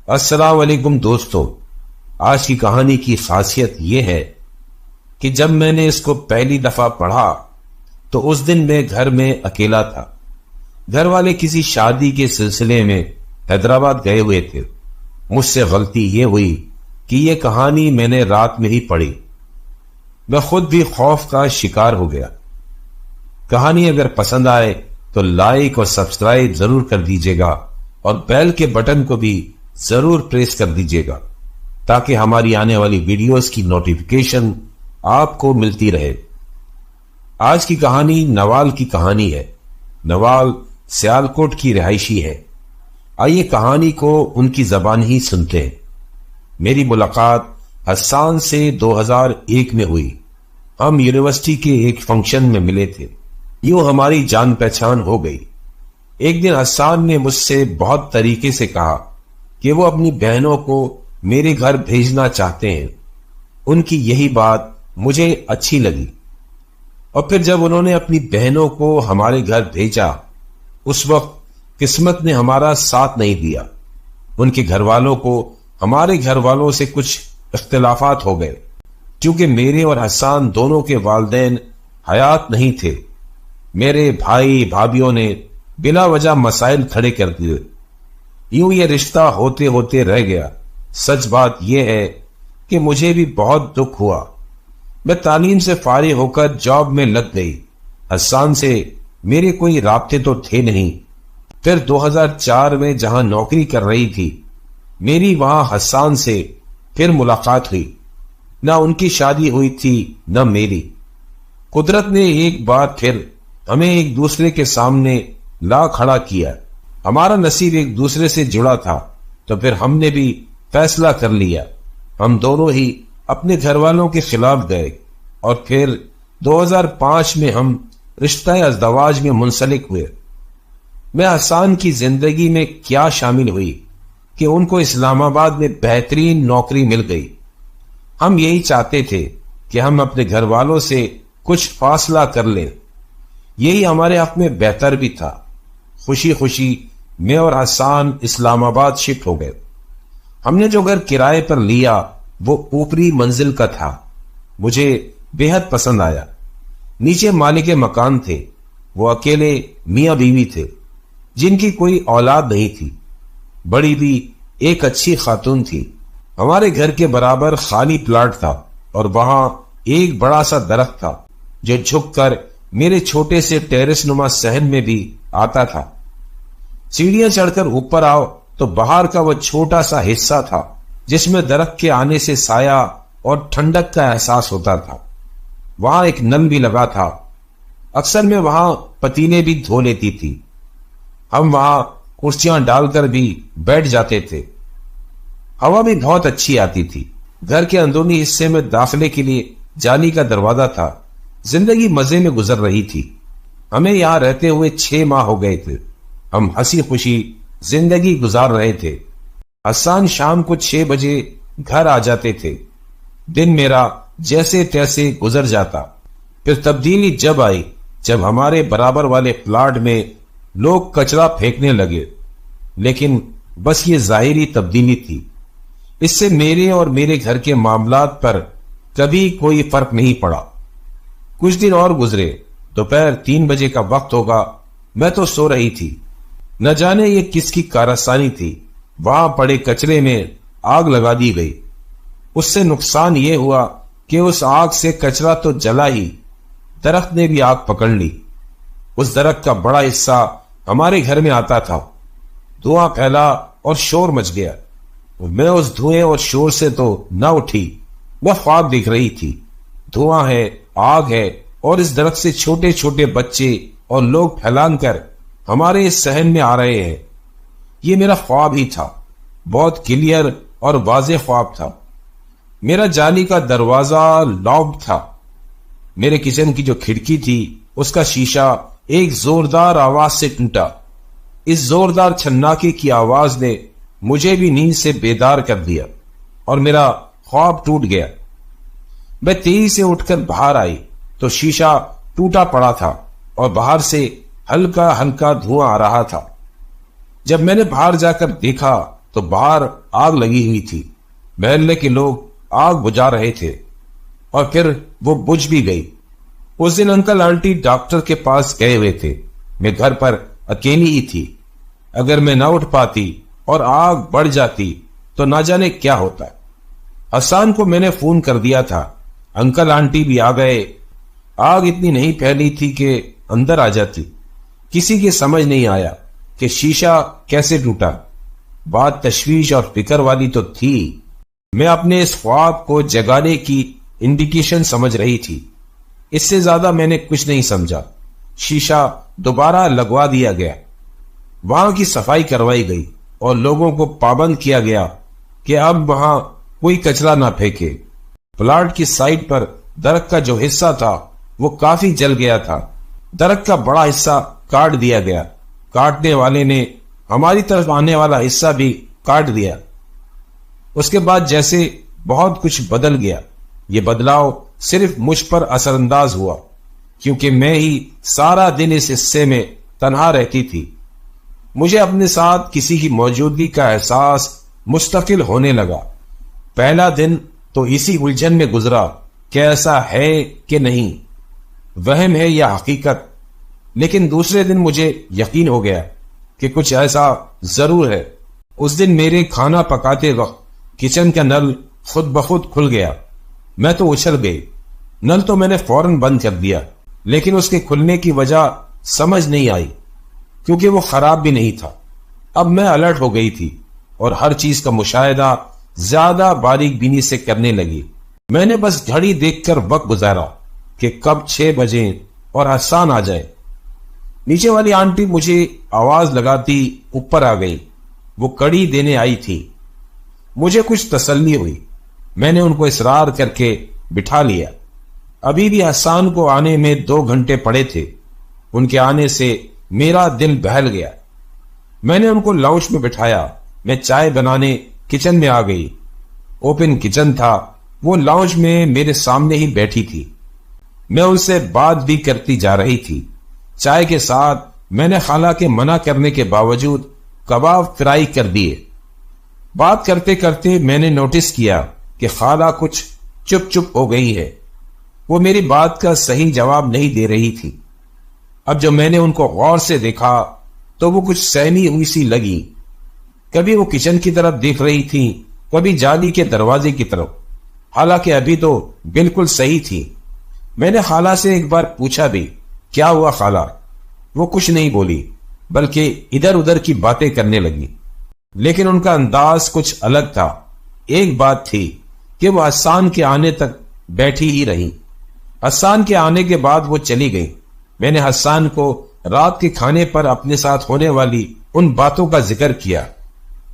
السلام علیکم دوستو، آج کی کہانی کی خاصیت یہ ہے کہ جب میں نے اس کو پہلی دفعہ پڑھا تو اس دن میں گھر میں اکیلا تھا۔ گھر والے کسی شادی کے سلسلے میں حیدرآباد گئے ہوئے تھے۔ مجھ سے غلطی یہ ہوئی کہ یہ کہانی میں نے رات میں ہی پڑھی۔ میں خود بھی خوف کا شکار ہو گیا۔ کہانی اگر پسند آئے تو لائک اور سبسکرائب ضرور کر دیجیے گا اور بیل کے بٹن کو بھی ضرور پریس کر دیجیے گا تاکہ ہماری آنے والی ویڈیوز کی نوٹیفیکیشن آپ کو ملتی رہے۔ آج کی کہانی نوال کی کہانی ہے۔ نوال سیالکوٹ کی رہائشی ہے۔ آئیے کہانی کو ان کی زبان ہی سنتے ہیں۔ میری ملاقات حسان سے 2001 میں ہوئی۔ ہم یونیورسٹی کے ایک فنکشن میں ملے تھے۔ یوں ہماری جان پہچان ہو گئی۔ ایک دن حسان نے مجھ سے بہت طریقے سے کہا کہ وہ اپنی بہنوں کو میرے گھر بھیجنا چاہتے ہیں۔ ان کی یہی بات مجھے اچھی لگی، اور پھر جب انہوں نے اپنی بہنوں کو ہمارے گھر بھیجا، اس وقت قسمت نے ہمارا ساتھ نہیں دیا۔ ان کے گھر والوں کو ہمارے گھر والوں سے کچھ اختلافات ہو گئے، کیونکہ میرے اور حسان دونوں کے والدین حیات نہیں تھے۔ میرے بھائی بھابھیوں نے بلا وجہ مسائل کھڑے کر دیے۔ یوں یہ رشتہ ہوتے ہوتے رہ گیا۔ سچ بات یہ ہے کہ مجھے بھی بہت دکھ ہوا۔ میں تعلیم سے فارغ ہو کر جاب میں لگ گئی۔ حسان سے میرے کوئی رابطے تو تھے نہیں۔ پھر 2004 میں جہاں نوکری کر رہی تھی، میری وہاں حسان سے پھر ملاقات ہوئی۔ نہ ان کی شادی ہوئی تھی نہ میری۔ قدرت نے ایک بار پھر ہمیں ایک دوسرے کے سامنے لا کھڑا کیا۔ ہمارا نصیب ایک دوسرے سے جڑا تھا، تو پھر ہم نے بھی فیصلہ کر لیا۔ ہم دونوں ہی اپنے گھر والوں کے خلاف گئے، اور پھر 2005 میں ہم رشتہ ازدواج میں منسلک ہوئے۔ میں حسان کی زندگی میں کیا شامل ہوئی کہ ان کو اسلام آباد میں بہترین نوکری مل گئی۔ ہم یہی چاہتے تھے کہ ہم اپنے گھر والوں سے کچھ فاصلہ کر لیں۔ یہی ہمارے حق میں بہتر بھی تھا۔ خوشی خوشی میں اور حسان اسلام آباد شفٹ ہو گئے۔ ہم نے جو گھر کرائے پر لیا وہ اوپری منزل کا تھا۔ مجھے بے حد پسند آیا۔ نیچے مالک مکان تھے۔ وہ اکیلے میاں بیوی تھے جن کی کوئی اولاد نہیں تھی۔ بڑی بھی ایک اچھی خاتون تھی۔ ہمارے گھر کے برابر خالی پلاٹ تھا، اور وہاں ایک بڑا سا درخت تھا جو جھک کر میرے چھوٹے سے ٹیرس نما صحن میں بھی آتا تھا۔ سیڑھیاں چڑھ کر اوپر آؤ تو باہر کا وہ چھوٹا سا حصہ تھا جس میں درخت کے آنے سے سایہ اور ٹھنڈک کا احساس ہوتا تھا۔ وہاں ایک نل بھی لگا تھا۔ اکثر میں وہاں پتیلے بھی دھو لیتی تھی۔ ہم وہاں کرسیاں ڈال کر بھی بیٹھ جاتے تھے۔ ہوا بھی بہت اچھی آتی تھی۔ گھر کے اندرونی حصے میں داخلے کے لیے جالی کا دروازہ تھا۔ زندگی مزے میں گزر رہی تھی۔ ہمیں یہاں رہتے ہوئے 6 ماہ ہو گئے تھے۔ ہم ہنسی خوشی زندگی گزار رہے تھے۔ حسان شام کو 6 بجے گھر آ جاتے تھے۔ دن میرا جیسے تیسے گزر جاتا۔ پھر تبدیلی جب آئی جب ہمارے برابر والے پلاٹ میں لوگ کچرا پھینکنے لگے، لیکن بس یہ ظاہری تبدیلی تھی۔ اس سے میرے اور میرے گھر کے معاملات پر کبھی کوئی فرق نہیں پڑا۔ کچھ دن اور گزرے۔ دوپہر 3 بجے کا وقت ہوگا۔ میں تو سو رہی تھی۔ نہ جانے یہ کس کی کارستانی تھی۔ وہاں پڑے کچرے میں آگ لگا دی گئی۔ اس سے نقصان یہ ہوا کہ اس آگ سے کچرا تو جلا ہی، درخت نے بھی آگ پکڑ لی۔ اس درخت کا بڑا حصہ ہمارے گھر میں آتا تھا۔ دھواں پھیلا اور شور مچ گیا۔ میں اس دھوئیں اور شور سے تو نہ اٹھی۔ میں خواب دیکھ رہی تھی۔ دھواں ہے، آگ ہے، اور اس درخت سے چھوٹے چھوٹے بچے اور لوگ پھیلان کر ہمارے اس صحن میں آ رہے ہیں۔ یہ میرا خواب ہی تھا۔ بہت کلیئر اور واضح خواب تھا۔ میرا جالی کا دروازہ لاکڈ تھا۔ میرے کچن کی جو کھڑکی تھی اس کا شیشہ ایک زوردار آواز سے ٹوٹا۔ اس زوردار چھناکے کی آواز نے مجھے بھی نیند سے بیدار کر دیا، اور میرا خواب ٹوٹ گیا۔ میں تیزی سے اٹھ کر باہر آئی تو شیشہ ٹوٹا پڑا تھا اور باہر سے ہلکا ہلکا دھواں آ رہا تھا۔ جب میں نے باہر جا کر دیکھا تو باہر آگ لگی ہوئی تھی. محلے کے لوگ آگ بجھا رہے تھے اور پھر وہ بجھ بھی گئی. اس دن انکل آنٹی ڈاکٹر کے پاس گئے ہوئے تھے. میں گھر پر اکیلی ہی تھی. اگر میں نہ اٹھ پاتی اور آگ بڑھ جاتی تو نہ جانے کیا ہوتا. حسان کو میں نے فون کر دیا تھا. انکل آنٹی بھی آ گئے. آگ اتنی نہیں پھیلی تھی کہ اندر آ جاتی. کسی کی سمجھ نہیں آیا کہ شیشہ کیسے ٹوٹا. بات تشویش اور فکر والی تو تھی. میں اپنے اس خواب کو جگانے کی انڈیکیشن سمجھ رہی تھی. اس سے زیادہ میں نے کچھ نہیں سمجھا. شیشہ دوبارہ لگوا دیا گیا. وہاں کی صفائی کروائی گئی اور لوگوں کو پابند کیا گیا کہ اب وہاں کوئی کچرا نہ پھینکے. پلاٹ کی سائٹ پر درخت کا جو حصہ تھا وہ کافی جل گیا تھا. درخت کا بڑا حصہ کاٹ دیا گیا. کاٹنے والے نے ہماری طرف آنے والا حصہ بھی کاٹ دیا. اس کے بعد جیسے بہت کچھ بدل گیا. یہ بدلاؤ صرف مجھ پر اثر انداز ہوا کیونکہ میں ہی سارا دن اس حصے میں تنہا رہتی تھی. مجھے اپنے ساتھ کسی کی موجودگی کا احساس مستقل ہونے لگا. پہلا دن تو اسی الجھن میں گزرا کہ ایسا ہے کہ نہیں، وہم ہے یا حقیقت. لیکن دوسرے دن مجھے یقین ہو گیا کہ کچھ ایسا ضرور ہے. اس دن میرے کھانا پکاتے وقت کچن کا نل خود بخود کھل گیا. میں تو اچھل گئی. نل تو میں نے فوراً بند کر دیا لیکن اس کے کھلنے کی وجہ سمجھ نہیں آئی کیونکہ وہ خراب بھی نہیں تھا. اب میں الرٹ ہو گئی تھی اور ہر چیز کا مشاہدہ زیادہ باریک بینی سے کرنے لگی. میں نے بس گھڑی دیکھ کر وقت گزارا کہ کب 6 بجے اور حسان آ جائے. نیچے والی آنٹی مجھے آواز لگاتی اوپر آ گئی. وہ کڑی دینے آئی تھی. مجھے کچھ تسلی ہوئی. میں نے ان کو اصرار کر کے بٹھا لیا. ابھی بھی حسان کو آنے میں 2 گھنٹے پڑے تھے. ان کے آنے سے میرا دل بہل گیا. میں نے ان کو لاؤنج میں بٹھایا. میں چائے بنانے کچن میں آ گئی. اوپن کچن تھا. وہ لاؤنج میں میرے سامنے ہی بیٹھی تھی. میں ان سے بات بھی کرتی جا رہی تھی. چائے کے ساتھ میں نے خالہ کے منع کرنے کے باوجود کباب فرائی کر دیے. بات کرتے کرتے میں نے نوٹس کیا کہ خالہ کچھ چپ چپ ہو گئی ہے. وہ میری بات کا صحیح جواب نہیں دے رہی تھی. اب جب میں نے ان کو غور سے دیکھا تو وہ کچھ سہمی ہوئی سی لگی. کبھی وہ کچن کی طرف دیکھ رہی تھی، کبھی جالی کے دروازے کی طرف. حالانکہ ابھی تو بالکل صحیح تھی. میں نے خالہ سے ایک بار پوچھا بھی، کیا ہوا خالہ؟ وہ کچھ نہیں بولی بلکہ ادھر ادھر کی باتیں کرنے لگی. لیکن ان کا انداز کچھ الگ تھا. ایک بات تھی کہ وہ حسان کے آنے تک بیٹھی ہی رہی. حسان کے آنے کے بعد وہ چلی گئی. میں نے حسان کو رات کے کھانے پر اپنے ساتھ ہونے والی ان باتوں کا ذکر کیا.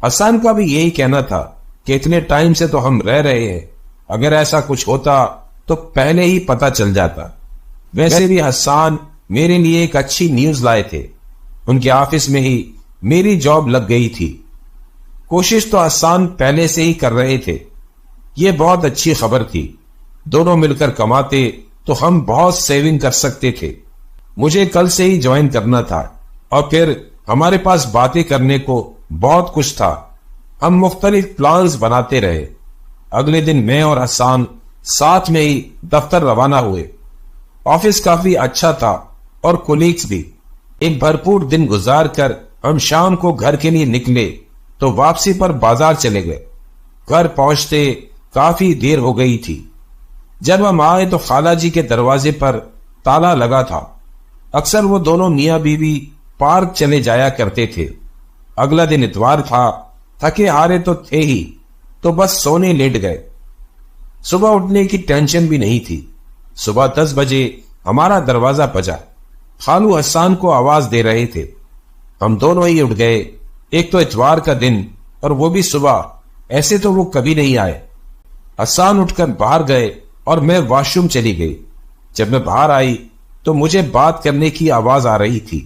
حسان کا بھی یہی کہنا تھا کہ اتنے ٹائم سے تو ہم رہ رہے ہیں، اگر ایسا کچھ ہوتا تو پہلے ہی پتا چل جاتا. ویسے بھی حسان میرے لیے ایک اچھی نیوز لائے تھے. ان کے آفس میں ہی میری جاب لگ گئی تھی. کوشش تو حسان پہلے سے ہی کر رہے تھے. یہ بہت اچھی خبر تھی. دونوں مل کر کماتے تو ہم بہت سیونگ کر سکتے تھے. مجھے کل سے ہی جوائن کرنا تھا اور پھر ہمارے پاس باتیں کرنے کو بہت کچھ تھا. ہم مختلف پلانز بناتے رہے. اگلے دن میں اور حسان ساتھ میں ہی دفتر روانہ ہوئے. آفس کافی اچھا تھا اور کولیگز بھی. ایک بھرپور دن گزار کر ہم شام کو گھر کے لیے نکلے تو واپسی پر بازار چلے گئے. گھر پہنچتے کافی دیر ہو گئی تھی. جب ہم آئے تو خالہ جی کے دروازے پر تالا لگا تھا. اکثر وہ دونوں میاں بیوی پارک چلے جایا کرتے تھے. اگلا دن اتوار تھا. تھکے ہارے تو تھے ہی تو بس سونے لیٹ گئے. صبح اٹھنے کی ٹینشن بھی نہیں تھی. صبح 10 بجے ہمارا دروازہ بجا. خالو حسان کو آواز دے رہے تھے. ہم دونوں ہی اٹھ گئے. ایک تو اتوار کا دن اور وہ بھی صبح. ایسے تو وہ کبھی نہیں آئے. حسان اٹھ کر باہر گئے اور میں واش روم چلی گئی. جب میں باہر آئی تو مجھے بات کرنے کی آواز آ رہی تھی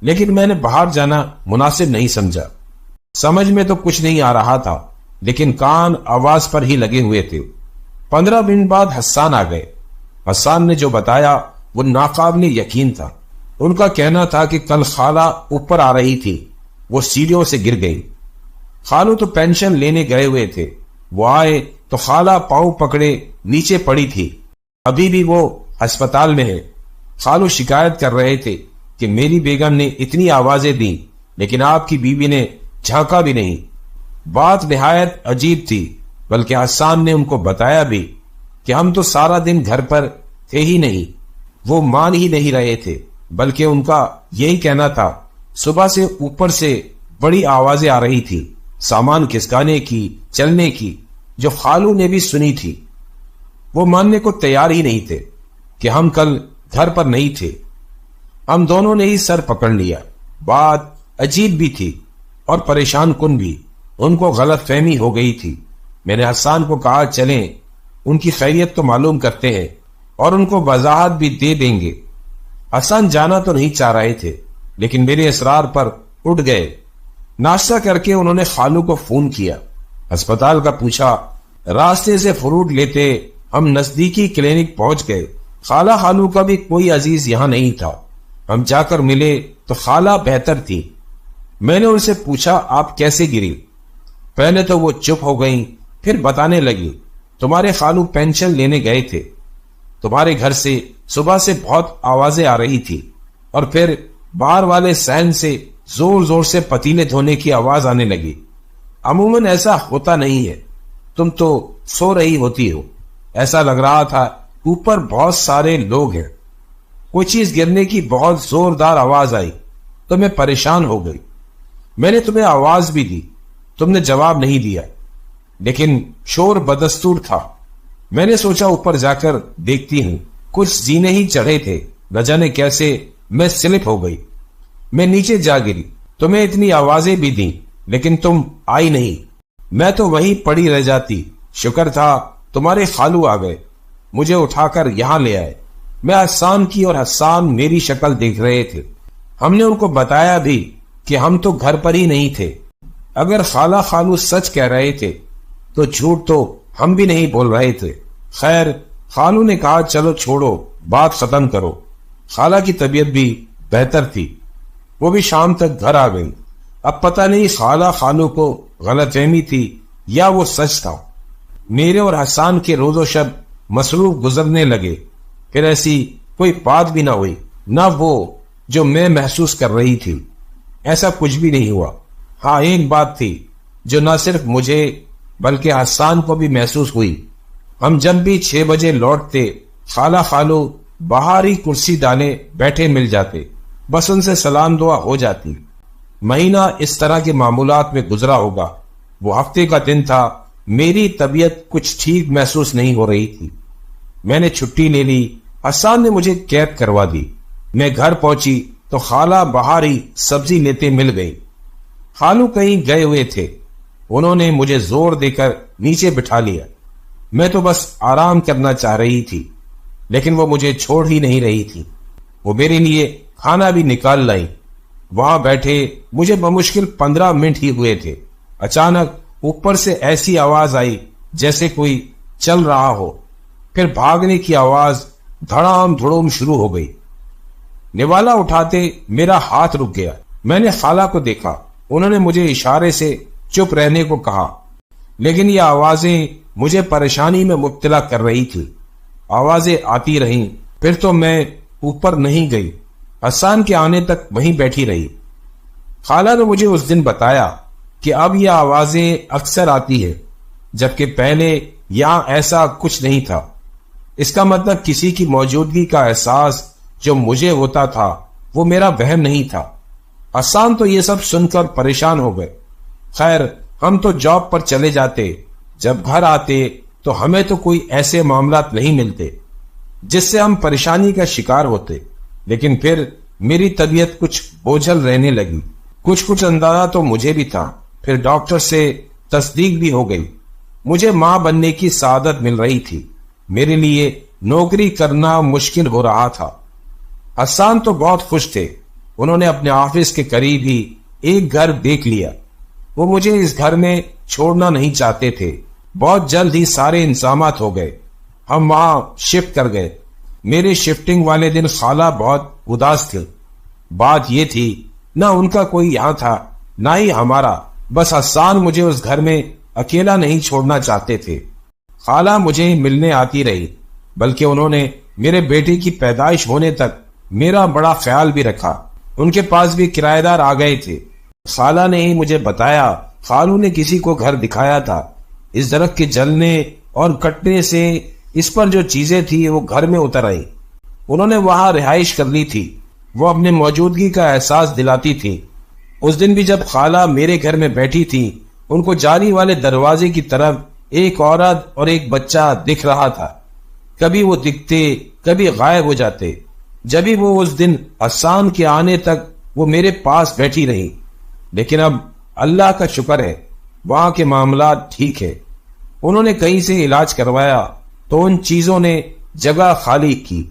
لیکن میں نے باہر جانا مناسب نہیں سمجھا. سمجھ میں تو کچھ نہیں آ رہا تھا لیکن کان آواز پر ہی لگے ہوئے تھے. 15 منٹ بعد حسان آ گئے. حسان نے جو بتایا وہ ناقابل یقین تھا. ان کا کہنا تھا کہ کل خالہ اوپر آ رہی تھی. وہ سیڑھیوں سے گر گئی. خالو تو پینشن لینے گئے ہوئے تھے، وہ آئے تو خالہ پاؤں پکڑے نیچے پڑی تھی، ابھی بھی وہ ہسپتال میں ہے۔ خالو شکایت کر رہے تھے کہ میری بیگم نے اتنی آوازیں دیں لیکن آپ کی بیوی نے جھانکا بھی نہیں۔ بات نہایت عجیب تھی، بلکہ حسان نے ان کو بتایا بھی کہ ہم تو سارا دن گھر پر تھے ہی نہیں۔ وہ مان ہی نہیں رہے تھے، بلکہ ان کا یہی کہنا تھا صبح سے اوپر سے بڑی آوازیں آ رہی تھی، سامان کھسکانے کی، چلنے کی، جو خالو نے بھی سنی تھی۔ وہ ماننے کو تیار ہی نہیں تھے کہ ہم کل گھر پر نہیں تھے۔ ہم دونوں نے ہی سر پکڑ لیا۔ بات عجیب بھی تھی اور پریشان کن بھی، ان کو غلط فہمی ہو گئی تھی۔ میں نے حسان کو کہا چلیں ان کی خیریت تو معلوم کرتے ہیں اور ان کو وضاحت بھی دے دیں گے۔ حسان جانا تو نہیں چاہ رہے تھے لیکن میرے اصرار پر اٹھ گئے۔ ناشتہ کر کے انہوں نے خالو کو فون کیا، ہسپتال کا پوچھا، راستے سے فروٹ لیتے ہم نزدیکی کلینک پہنچ گئے۔ خالہ خالو کا بھی کوئی عزیز یہاں نہیں تھا۔ ہم جا کر ملے تو خالہ بہتر تھی۔ میں نے ان سے پوچھا آپ کیسے گری؟ پہلے تو وہ چپ ہو گئیں، پھر بتانے لگی تمہارے خالو پینشن لینے گئے تھے، تمہارے گھر سے صبح سے بہت آوازیں آ رہی تھی اور پھر باہر والے صحن سے زور زور سے پتیلے دھونے کی آواز آنے لگی۔ عموماً ایسا ہوتا نہیں ہے، تم تو سو رہی ہوتی ہو، ایسا لگ رہا تھا اوپر بہت سارے لوگ ہیں۔ کوئی چیز گرنے کی بہت زوردار آواز آئی تو میں پریشان ہو گئی۔ میں نے تمہیں آواز بھی دی، تم نے جواب نہیں دیا، لیکن شور بدستور تھا۔ میں نے سوچا اوپر جا کر دیکھتی ہوں، کچھ زینے ہی چڑھے تھے، نہ جانے کیسے میں سلپ ہو گئی۔ میں نیچے جا گری، تمہیں اتنی آوازیں بھی دیں لیکن تم آئی نہیں۔ میں تو وہیں پڑی رہ جاتی، شکر تھا تمہارے خالو آ گئے، مجھے اٹھا کر یہاں لے آئے۔ میں حسان کی اور حسان میری شکل دیکھ رہے تھے۔ ہم نے ان کو بتایا بھی کہ ہم تو گھر پر ہی نہیں تھے۔ اگر خالہ خالو سچ کہہ رہے تھے تو جھوٹ تو ہم بھی نہیں بول رہے تھے۔ خیر، خالو نے کہا چلو چھوڑو، بات ختم کرو۔ خالہ کی طبیعت بھی بہتر تھی، وہ بھی شام تک گھر آ گئی۔ اب پتہ نہیں خالہ خالو کو غلط فہمی تھی یا وہ سچ تھا۔ میرے اور حسان کے روز و شب مصروف گزرنے لگے، پھر ایسی کوئی بات بھی نہ ہوئی، نہ وہ جو میں محسوس کر رہی تھی۔ ایسا کچھ بھی نہیں ہوا۔ ہاں، ایک بات تھی جو نہ صرف مجھے بلکہ حسان کو بھی محسوس ہوئی۔ ہم جب بھی 6 بجے لوٹتے، خالہ خالو باہر ہی کرسی ڈالے بیٹھے مل جاتے، بس ان سے سلام دعا ہو جاتی۔ مہینہ اس طرح کے معمولات میں گزرا ہوگا۔ وہ ہفتے کا دن تھا، میری طبیعت کچھ ٹھیک محسوس نہیں ہو رہی تھی۔ میں نے چھٹی لے لی، حسان نے مجھے کیب کروا دی۔ میں گھر پہنچی تو خالہ باہر ہی سبزی لیتے مل گئی۔ خالو کہیں گئے ہوئے تھے، انہوں نے مجھے زور دے کر نیچے بٹھا لیا۔ میں تو بس آرام کرنا چاہ رہی تھی لیکن وہ مجھے چھوڑ ہی نہیں رہی تھی۔ وہ میرے لیے کھانا بھی نکال لائی۔ وہاں بیٹھے مجھے بمشکل 15 منٹ ہی ہوئے تھے، اچانک اوپر سے ایسی آواز آئی جیسے کوئی چل رہا ہو، پھر بھاگنے کی آواز دھڑام دھڑوم شروع ہو گئی۔ نوالا اٹھاتے میرا ہاتھ رک گیا۔ میں نے خالہ کو دیکھا، انہوں نے مجھے اشارے سے چپ رہنے کو کہا، لیکن یہ آوازیں مجھے پریشانی میں مبتلا کر رہی تھی۔ آوازیں آتی رہیں، پھر تو میں اوپر نہیں گئی، حسان کے آنے تک وہیں بیٹھی رہی۔ خالہ نے مجھے اس دن بتایا کہ اب یہ آوازیں اکثر آتی ہے، جبکہ پہلے یہاں ایسا کچھ نہیں تھا۔ اس کا مطلب کسی کی موجودگی کا احساس جو مجھے ہوتا تھا وہ میرا وہم نہیں تھا۔ حسان تو یہ سب سن کر پریشان ہو گئے۔ خیر، ہم تو جاب پر چلے جاتے، جب گھر آتے تو ہمیں تو کوئی ایسے معاملات نہیں ملتے جس سے ہم پریشانی کا شکار ہوتے، لیکن پھر میری طبیعت کچھ بوجھل رہنے لگی۔ کچھ اندازہ تو مجھے بھی تھا، پھر ڈاکٹر سے تصدیق بھی ہو گئی۔ مجھے ماں بننے کی سعادت مل رہی تھی، میرے لیے نوکری کرنا مشکل ہو رہا تھا۔ حسان تو بہت خوش تھے، انہوں نے اپنے آفس کے قریب ہی ایک گھر دیکھ لیا۔ وہ مجھے اس گھر میں چھوڑنا نہیں چاہتے تھے۔ بہت جلد ہی سارے انتظامات ہو گئے، ہم وہاں شفٹ کر گئے۔ میرے شفٹنگ والے دن خالہ بہت اداس تھی۔ بات یہ تھی، نہ ان کا کوئی یہاں تھا نہ ہی ہمارا، بس حسان مجھے اس گھر میں اکیلا نہیں چھوڑنا چاہتے تھے۔ خالہ مجھے ملنے آتی رہی، بلکہ انہوں نے میرے بیٹے کی پیدائش ہونے تک میرا بڑا خیال بھی رکھا۔ ان کے پاس بھی کرایہ دار آ گئے تھے۔ خالہ نے ہی مجھے بتایا، خالو نے کسی کو گھر دکھایا تھا، اس درخت کے جلنے اور کٹنے سے اس پر جو چیزیں تھی وہ گھر میں اتر آئی۔ انہوں نے وہاں رہائش کر لی تھی، وہ اپنے موجودگی کا احساس دلاتی تھی۔ اس دن بھی جب خالہ میرے گھر میں بیٹھی تھی، ان کو جالی والے دروازے کی طرف ایک عورت اور ایک بچہ دکھ رہا تھا۔ کبھی وہ دکھتے، کبھی غائب ہو جاتے۔ جبھی وہ اس دن حسان کے آنے تک وہ میرے پاس بیٹھی رہی، لیکن اب اللہ کا شکر ہے وہاں کے معاملات ٹھیک ہے۔ انہوں نے کہیں سے علاج کروایا تو ان چیزوں نے جگہ خالی کی۔